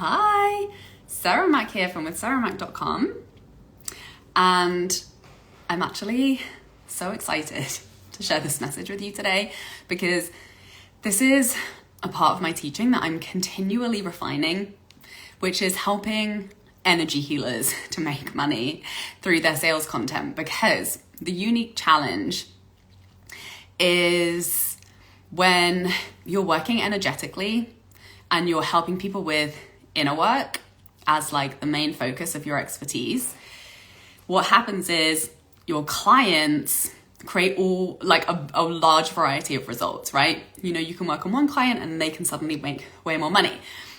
Hi, Sarah Mack here from withsarahmack.com, and I'm actually so excited to share this message with you today because this is a part of my teaching that I'm continually refining, which is helping energy healers to make money through their sales content, because the unique challenge is when you're working energetically and you're helping people with inner work as like the main focus of your expertise, what happens is your clients create all like a large variety of results, right? You know, you can work on one client and they can suddenly make way more money.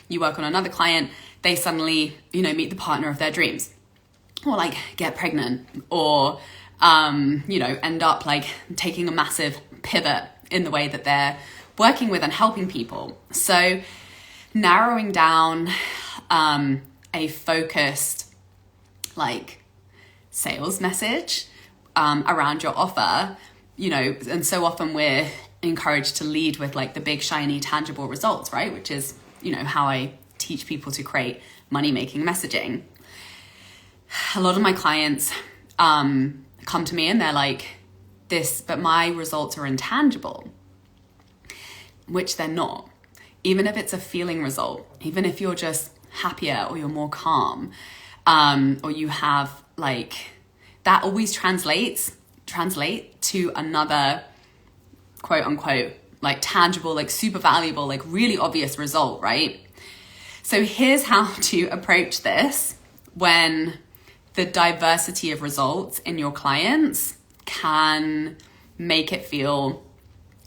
You work on another client, they suddenly, meet the partner of their dreams, or like get pregnant, or, end up like taking a massive pivot in the way that they're working with and helping people. So narrowing down a focused like sales message around your offer, and so often we're encouraged to lead with like the big, shiny, tangible results, right? Which is, how I teach people to create money-making messaging. A lot of my clients come to me and they're like, but my results are intangible, which they're not. Even if it's a feeling result, even if you're just happier or you're more calm, or you have like, that always translate to another quote unquote, like tangible, like super valuable, like really obvious result, right? So here's how to approach this when the diversity of results in your clients can make it feel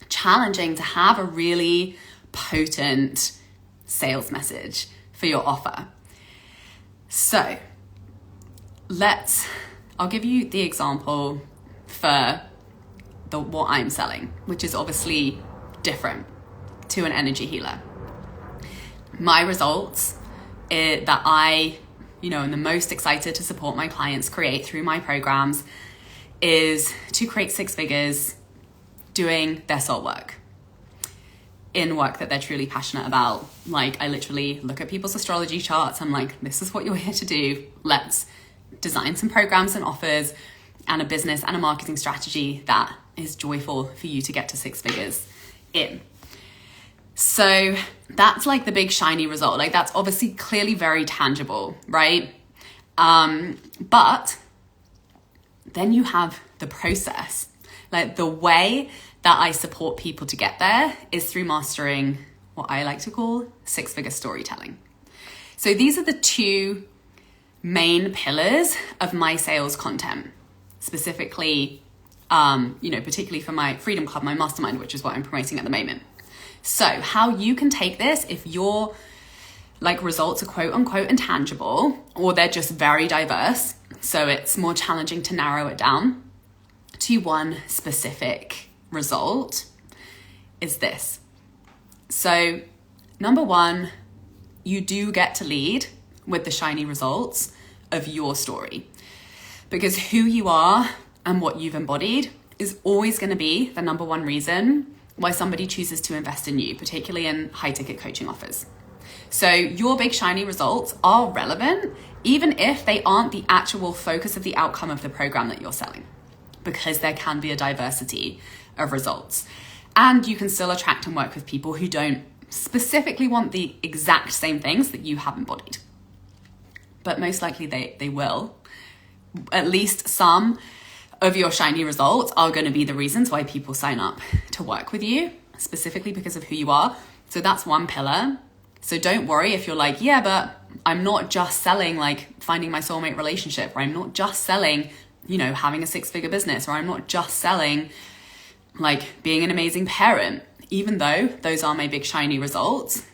challenging to have a really potent sales message for your offer. So I'll give you the example for what I'm selling, which is obviously different to an energy healer. My results that I, am the most excited to support my clients create through my programs is to create 6 figures doing their soul work, in work that they're truly passionate about. Like, I literally look at people's astrology charts. I'm like, this is what you're here to do. Let's design some programs and offers and a business and a marketing strategy that is joyful for you to get to 6 figures in. So that's like the big shiny result. Like, that's obviously clearly very tangible, right? But then you have the process. Like, the way that I support people to get there is through mastering what I like to call 6-figure storytelling. So these are the 2 main pillars of my sales content, specifically, particularly for my Freedom Club, my mastermind, which is what I'm promoting at the moment. So how you can take this, if your like results are quote unquote intangible, or they're just very diverse, so it's more challenging to narrow it down to one specific result, is this. So number 1, you do get to lead with the shiny results of your story, because who you are and what you've embodied is always going to be the number 1 reason why somebody chooses to invest in you, particularly in high ticket coaching offers. So your big shiny results are relevant, even if they aren't the actual focus of the outcome of the program that you're selling, because there can be a diversity of results. And you can still attract and work with people who don't specifically want the exact same things that you have embodied. But most likely they will. At least some of your shiny results are going to be the reasons why people sign up to work with you, specifically because of who you are. So that's one pillar. So don't worry if you're like, yeah, but I'm not just selling like finding my soulmate relationship, or I'm not just selling, having a 6-figure business, or I'm not just selling like being an amazing parent. Even though those are my big shiny results,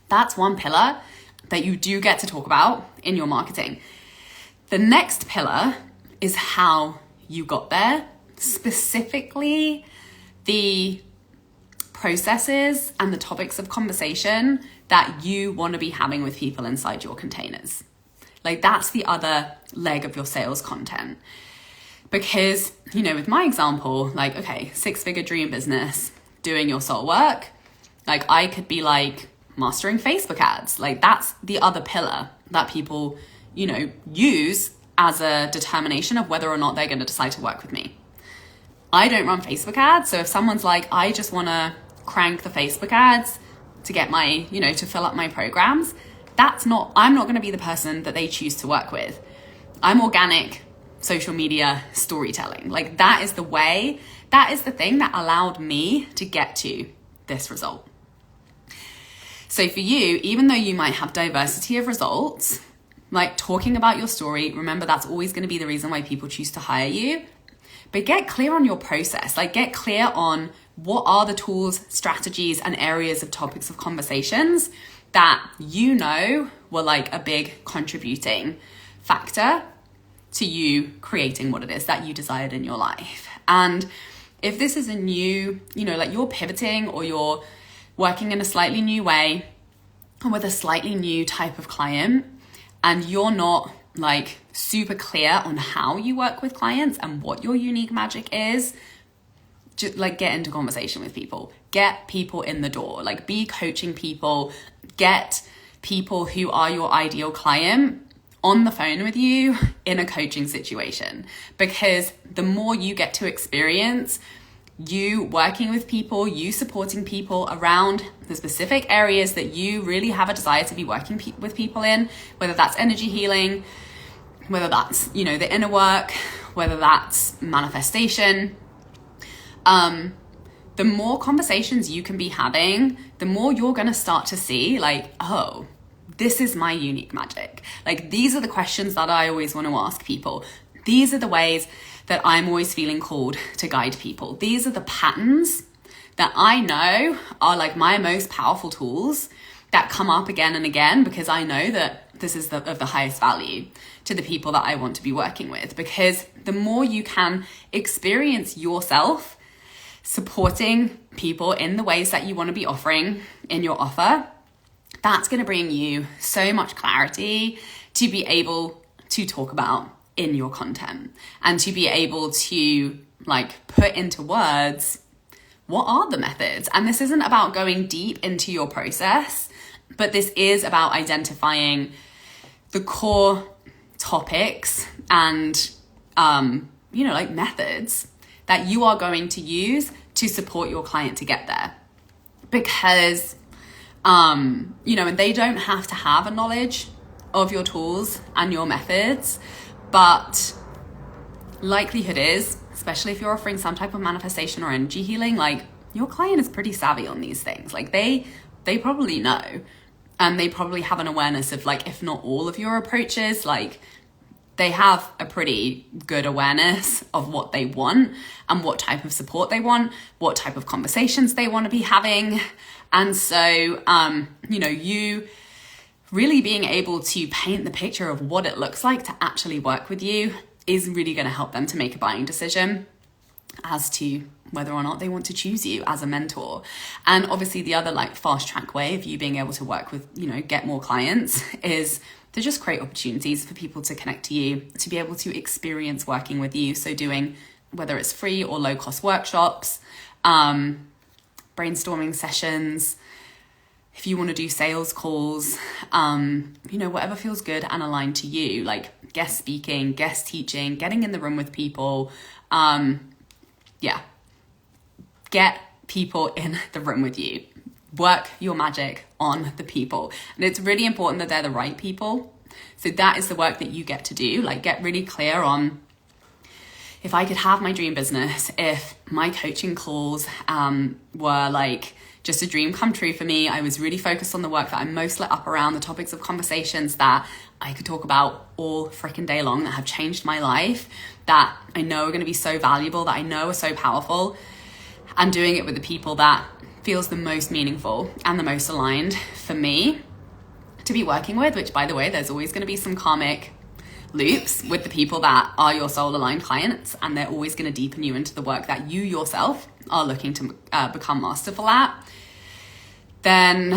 that's one pillar that you do get to talk about in your marketing. The next pillar is how you got there, specifically the processes and the topics of conversation that you want to be having with people inside your containers. Like, that's the other leg of your sales content. Because, with my example, like, okay, 6-figure dream business, doing your soul work, like I could be like, mastering Facebook ads. Like that's the other pillar that people, use as a determination of whether or not they're going to decide to work with me. I don't run Facebook ads. So if someone's like, I just want to crank the Facebook ads to get my, to fill up my programs, I'm not going to be the person that they choose to work with. I'm organic social media storytelling. Like that is the way, that is the thing that allowed me to get to this result. So for you, even though you might have diversity of results, like talking about your story, remember that's always going to be the reason why people choose to hire you. But get clear on your process, like get clear on what are the tools, strategies, and areas of topics of conversations that were like a big contributing factor to you creating what it is that you desired in your life. And if this is a new, like you're pivoting or you're working in a slightly new way or with a slightly new type of client, and you're not like super clear on how you work with clients and what your unique magic is, just like get into conversation with people, get people in the door, like be coaching people, get people who are your ideal client on the phone with you in a coaching situation. Because the more you get to experience you working with people, you supporting people around the specific areas that you really have a desire to be working with people in, whether that's energy healing, whether that's, the inner work, whether that's manifestation, the more conversations you can be having, the more you're going to start to see like, oh, this is my unique magic. Like these are the questions that I always want to ask people. These are the ways that I'm always feeling called to guide people. These are the patterns that I know are like my most powerful tools that come up again and again, because I know that this is of the highest value to the people that I want to be working with. Because the more you can experience yourself supporting people in the ways that you want to be offering in your offer, that's going to bring you so much clarity to be able to talk about in your content and to be able to like put into words what are the methods. And this isn't about going deep into your process, but this is about identifying the core topics and like methods that you are going to use to support your client to get there. Because and they don't have to have a knowledge of your tools and your methods, but likelihood is, especially if you're offering some type of manifestation or energy healing, like your client is pretty savvy on these things. Like they probably know, and they probably have an awareness of like, if not all of your approaches, like they have a pretty good awareness of what they want and what type of support they want, what type of conversations they want to be having. And so, you really being able to paint the picture of what it looks like to actually work with you is really going to help them to make a buying decision as to whether or not they want to choose you as a mentor. And obviously the other like fast track way of you being able to work with, get more clients is to just create opportunities for people to connect to you, to be able to experience working with you. So doing, whether it's free or low cost workshops, brainstorming sessions, if you want to do sales calls, whatever feels good and aligned to you, like guest speaking, guest teaching, getting in the room with people. Get people in the room with you. Work your magic on the people. And it's really important that they're the right people. So that is the work that you get to do. Like get really clear on, if I could have my dream business, if my coaching calls were like just a dream come true for me, I was really focused on the work that I'm most lit up around, the topics of conversations that I could talk about all freaking day long, that have changed my life, that I know are going to be so valuable, that I know are so powerful, and doing it with the people that feels the most meaningful and the most aligned for me to be working with, which by the way, there's always going to be some karmic loops with the people that are your soul aligned clients, and they're always going to deepen you into the work that you yourself are looking to become masterful at. Then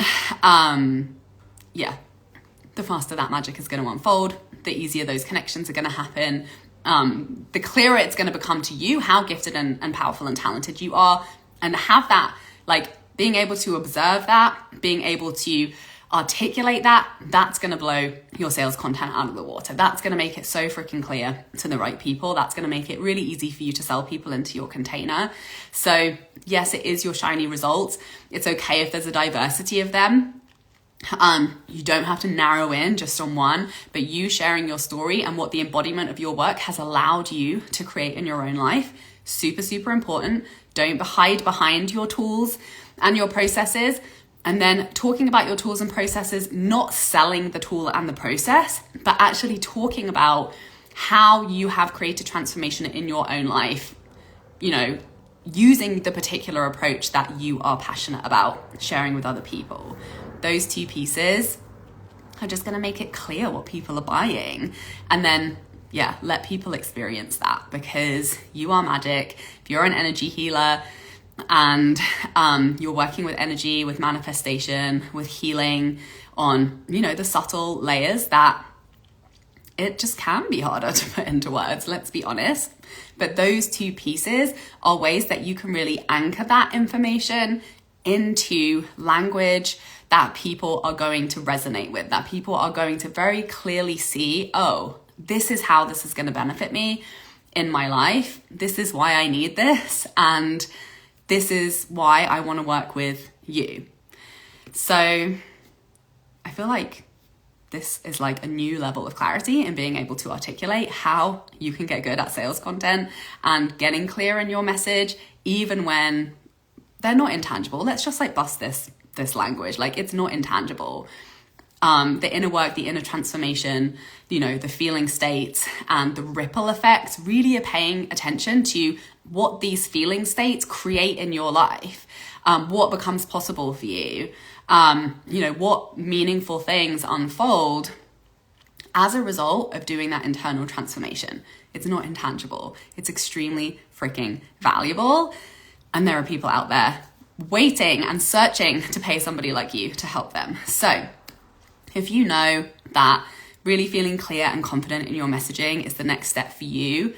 the faster that magic is going to unfold, the easier those connections are going to happen, the clearer it's going to become to you how gifted and powerful and talented you are, and have that like being able to observe that, being able to articulate that, that's going to blow your sales content out of the water. That's going to make it so freaking clear to the right people. That's going to make it really easy for you to sell people into your container. So yes, it is your shiny results. It's okay if there's a diversity of them. You don't have to narrow in just on one, but you sharing your story and what the embodiment of your work has allowed you to create in your own life, super, super important. Don't hide behind your tools and your processes. And then talking about your tools and processes, not selling the tool and the process, but actually talking about how you have created transformation in your own life, you know, using the particular approach that you are passionate about sharing with other people. Those two pieces are just going to make it clear what people are buying. And then, yeah, let people experience that, because you are magic. If you're an energy healer and you're working with energy, with manifestation, with healing on, you know, the subtle layers that it just can be harder to put into words, let's be honest. But those two pieces are ways that you can really anchor that information into language that people are going to resonate with, that people are going to very clearly see, oh, this is how this is going to benefit me in my life. This is why I need this. And this is why I want to work with you. So I feel like this is like a new level of clarity in being able to articulate how you can get good at sales content and getting clear in your message, even when they're not intangible. Let's just like bust this language. Like, it's not intangible. The inner work, the inner transformation, you know, the feeling states and the ripple effects really are paying attention to what these feeling states create in your life, what becomes possible for you, you know, what meaningful things unfold as a result of doing that internal transformation. It's not intangible. It's extremely freaking valuable. And there are people out there waiting and searching to pay somebody like you to help them. So if you know that really feeling clear and confident in your messaging is the next step for you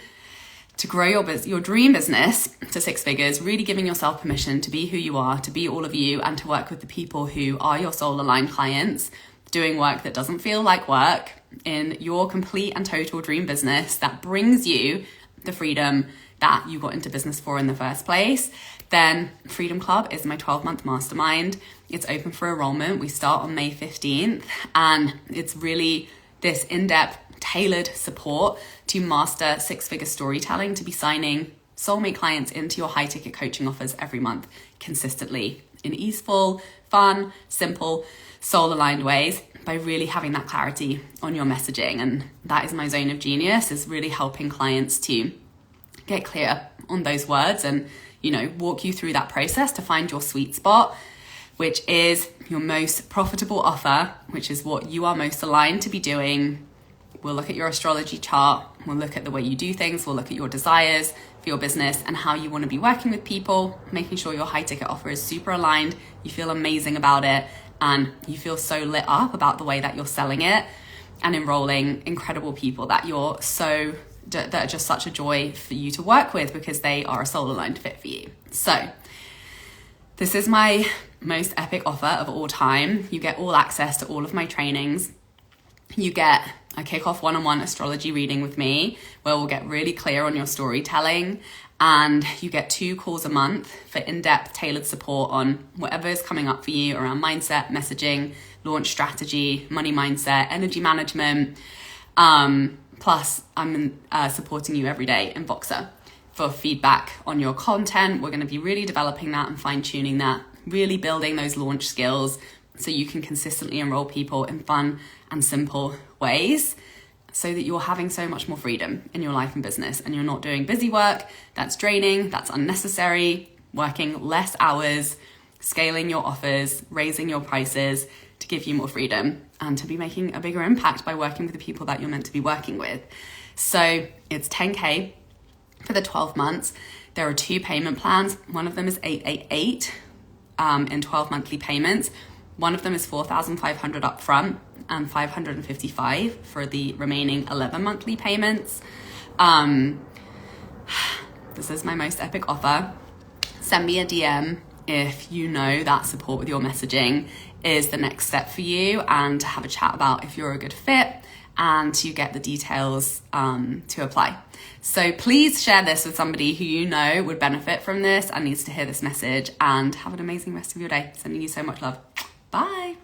to grow your dream business to 6 figures, really giving yourself permission to be who you are, to be all of you, and to work with the people who are your soul aligned clients, doing work that doesn't feel like work in your complete and total dream business that brings you the freedom that you got into business for in the first place, then Freedom Club is my 12-month mastermind. It's open for enrollment. We start on May 15th, and it's really this in-depth, tailored support to master 6-figure storytelling, to be signing soulmate clients into your high-ticket coaching offers every month consistently in easeful, fun, simple, soul-aligned ways by really having that clarity on your messaging. And that is my zone of genius, is really helping clients to get clear on those words and, you know, walk you through that process to find your sweet spot, which is your most profitable offer, which is what you are most aligned to be doing. We'll look at your astrology chart. We'll look at the way you do things. We'll look at your desires for your business and how you want to be working with people, making sure your high ticket offer is super aligned. You feel amazing about it and you feel so lit up about the way that you're selling it and enrolling incredible people that are just such a joy for you to work with because they are a soul aligned fit for you. So this is my most epic offer of all time. You get all access to all of my trainings. You get a kickoff one-on-one astrology reading with me where we'll get really clear on your storytelling, and you get 2 calls a month for in-depth tailored support on whatever is coming up for you around mindset, messaging, launch strategy, money mindset, energy management. Plus I'm supporting you every day in Voxer for feedback on your content. We're going to be really developing that and fine-tuning that, really building those launch skills so you can consistently enroll people in fun and simple ways so that you're having so much more freedom in your life and business, and you're not doing busy work that's draining, that's unnecessary, working less hours, scaling your offers, raising your prices to give you more freedom and to be making a bigger impact by working with the people that you're meant to be working with. So it's 10K for the 12 months. There are 2 payment plans. One of them is 888 in 12 monthly payments. One of them is 4,500 upfront and 555 for the remaining 11 monthly payments. This is my most epic offer. Send me a DM if you know that support with your messaging is the next step for you, and to have a chat about if you're a good fit and to get the details to apply. So please share this with somebody who you know would benefit from this and needs to hear this message, and have an amazing rest of your day. Sending you so much love. Bye.